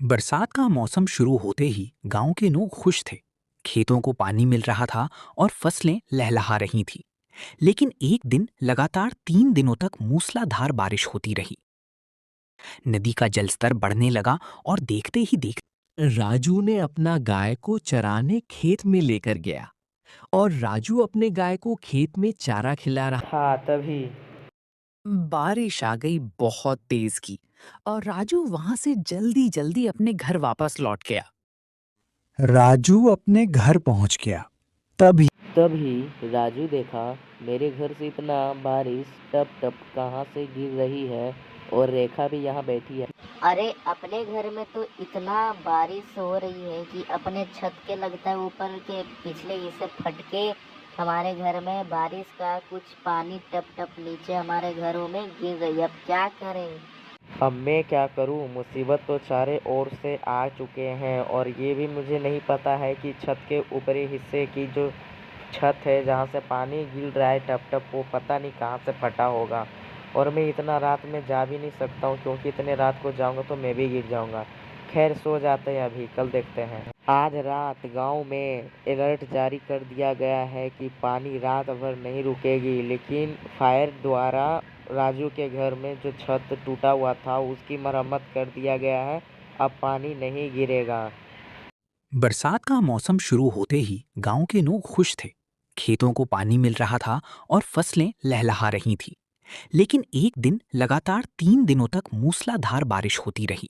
बरसात का मौसम शुरू होते ही गांव के लोग खुश थे। खेतों को पानी मिल रहा था और फसलें लहलहा रही थीं। लेकिन एक दिन लगातार 3 दिनों तक मूसलाधार बारिश होती रही। नदी का जलस्तर बढ़ने लगा और देखते ही देखते राजू ने अपना गाय को चराने खेत में लेकर गया और राजू अपने गाय को खेत में चारा खिला रहा। हाँ, तभी। बारिश आ गई बहुत तेज की और राजू वहां से जल्दी जल्दी अपने घर वापस लौट गया। राजू अपने घर पहुंच गया। तभी तभी राजू देखा, मेरे घर से इतना बारिश टप टप कहाँ से गिर रही है और रेखा भी यहाँ बैठी है। अरे अपने घर में तो इतना बारिश हो रही है कि अपने छत के लगता है ऊपर के पिछले हिस्से फटके हमारे घर में बारिश का कुछ पानी टप टप नीचे हमारे घरों में गिर रही है। अब क्या करें? अब मैं क्या करूँ? मुसीबत तो चारों ओर से आ चुके हैं और ये भी मुझे नहीं पता है कि छत के ऊपरी हिस्से की जो छत है जहाँ से पानी गिर रहा है टप टप, वो पता नहीं कहाँ से फटा होगा। और मैं इतना रात में जा भी नहीं सकता हूँ, क्योंकि इतने रात को जाऊँगा तो मैं भी गिर जाऊँगा। खैर, सो जाते हैं, अभी कल देखते हैं। आज रात गांव में अलर्ट जारी कर दिया गया है कि पानी रात भर नहीं रुकेगी, लेकिन फायर द्वारा राजू के घर में जो छत टूटा हुआ था उसकी मरम्मत कर दिया गया है। अब पानी नहीं गिरेगा। बरसात का मौसम शुरू होते ही गांव के लोग खुश थे। खेतों को पानी मिल रहा था और फसलें लहलहा रही थीं। लेकिन एक दिन लगातार 3 दिनों तक मूसलाधार बारिश होती रही।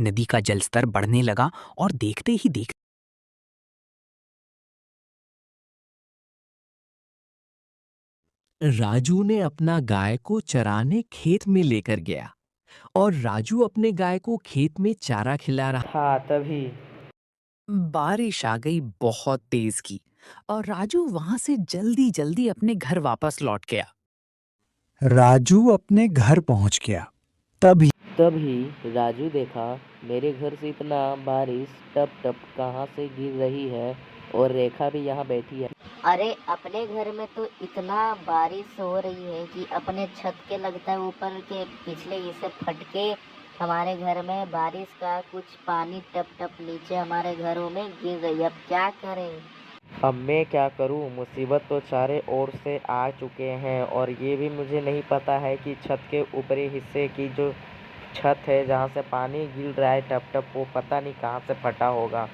नदी का जलस्तर बढ़ने लगा और देखते ही देखते राजू ने अपना गाय को चराने खेत में लेकर गया और राजू अपने गाय को खेत में चारा खिला रहा। हाँ, तभी। बारिश आ गई बहुत तेज की और राजू वहां से जल्दी जल्दी अपने घर वापस लौट गया। राजू अपने घर पहुंच गया। तभी तभी राजू देखा, मेरे घर से इतना बारिश टप टप कहाँ से गिर रही है और रेखा भी यहाँ बैठी है। अरे अपने घर में तो इतना बारिश हो रही है कि अपने छत के लगता है ऊपर के पिछले हिस्से फटके हमारे घर में बारिश का कुछ पानी टप टप नीचे हमारे घरों में गिर रही है। अब क्या करें? अब मैं क्या करूँ? मुसीबत तो चारों ओर से आ चुके हैं और ये भी मुझे नहीं पता है कि छत के ऊपरी हिस्से की जो छत है जहाँ से पानी गिर रहा है टप टप, वो पता नहीं कहाँ से फटा होगा।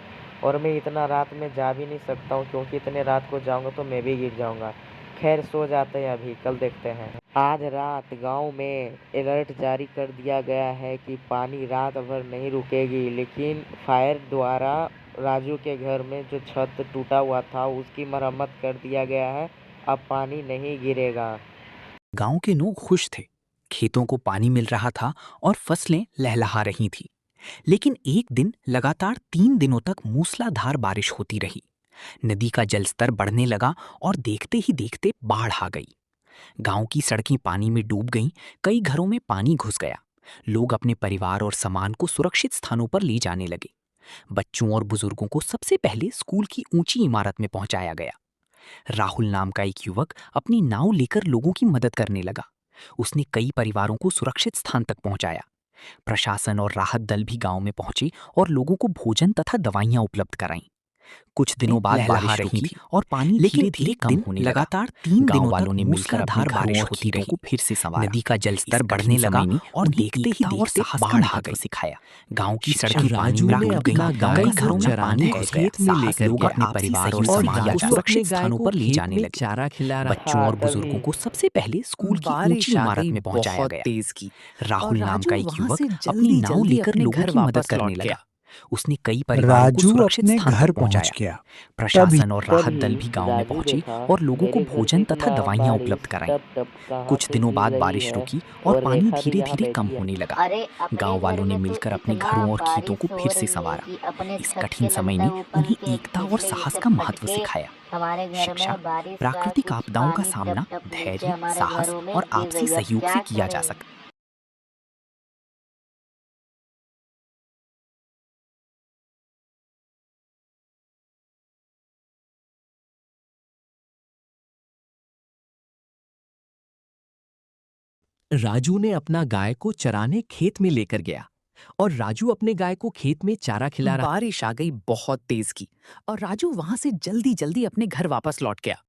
और मैं इतना रात में जा भी नहीं सकता हूँ, क्योंकि इतने रात को जाऊँगा तो मैं भी गिर जाऊँगा। खैर, सो जाते हैं, अभी कल देखते हैं। आज रात गांव में अलर्ट जारी कर दिया गया है कि पानी रात भर नहीं रुकेगी, लेकिन फायर द्वारा राजू के घर में जो छत टूटा हुआ था उसकी मरम्मत कर दिया गया है। अब पानी नहीं गिरेगा। गांव के लोग खुश थे। खेतों को पानी मिल रहा था और फसलें लहलहा रही थीं। लेकिन एक दिन लगातार 3 दिनों तक मूसलाधार बारिश होती रही। नदी का जलस्तर बढ़ने लगा और देखते ही देखते बाढ़ आ गई। गांव की सड़कें पानी में डूब गईं। कई घरों में पानी घुस गया। लोग अपने परिवार और सामान को सुरक्षित स्थानों पर ले जाने लगे। बच्चों और बुजुर्गों को सबसे पहले स्कूल की ऊंची इमारत में पहुंचाया गया। राहुल नाम का एक युवक अपनी नाव लेकर लोगों की मदद करने लगा। उसने कई परिवारों को सुरक्षित स्थान तक पहुंचाया। प्रशासन और राहत दल भी गांव में पहुंचे और लोगों को भोजन तथा दवाइयां उपलब्ध कराईं। कुछ दिनों बाद बारिश रुकी और पानी धीरे धीरे कम होने लगा। लगातार 3 दिनों तक मूसलाधार बारिश होती रही। को फिर से संवारा। नदी का जलस्तर बढ़ने लगा और देखते ही देखते बाढ़ आ गई। सिखाया। गांव की सड़कें पानी राजू में ने डूब गईं। अपना गाय कई को घरों में पानी चराने घुस गया। खेत में लेकर लोग गया अपने परिवार और और सामान को राजू अपने सुरक्षित गाय स्थानों को पर ले खेत जाने में लगे। चारा खिला रहा। बच्चों हाँ, और बुजुर्गों तभी। को सबसे पहले स्कूल की ऊंची बारिश आ इमारत गई में पहुंचाया बहुत गया। तेज की और राहुल नाम राजू का एक वहां युवक से अपनी जल्दी नाव जल्दी लेकर अपने लोगों घर की मदद वापस करने लौट लगा। गया। उसने कई परिवारों को राजू सुरक्षित अपने स्थान घर तक पहुंच पहुंचाया। गया। तभी प्रशासन और राहत दल भी तभी गांव में राजू पहुंचे देखा, और लोगों को मेरे घर से भोजन तथा इतना दवाइयां बारिश उपलब्ध कराईं। टप टप कहाँ कुछ से दिनों गिर बाद रही बारिश है रुकी और और पानी रेखा भी धीरे यहाँ धीरे कम बैठी है। होने लगा। अरे अपने गांव घर वालों ने में तो मिलकर अपने इतना घरों और खेतों को बारिश हो फिर से रही है संवारा। कि अपने इस छत कठिन के समय लगता है ने ऊपर उन्हें के एकता और पिछले साहस हिस्से का महत्व फटके सिखाया। हमारे घर शिक्षा, में बारिश का प्राकृतिक कुछ आपदाओं का पानी टप सामना टप नीचे धैर्य, हमारे साहस घरों में और गिर आपसी रही है। अब सहयोग से क्या किया जा करें? सकता है। राजू ने अपना गाय को चराने खेत में लेकर गया और राजू अपने गाय को खेत में चारा खिला रहा। बारिश आ गई बहुत तेज की और राजू वहां से जल्दी जल्दी अपने घर वापस लौट गया।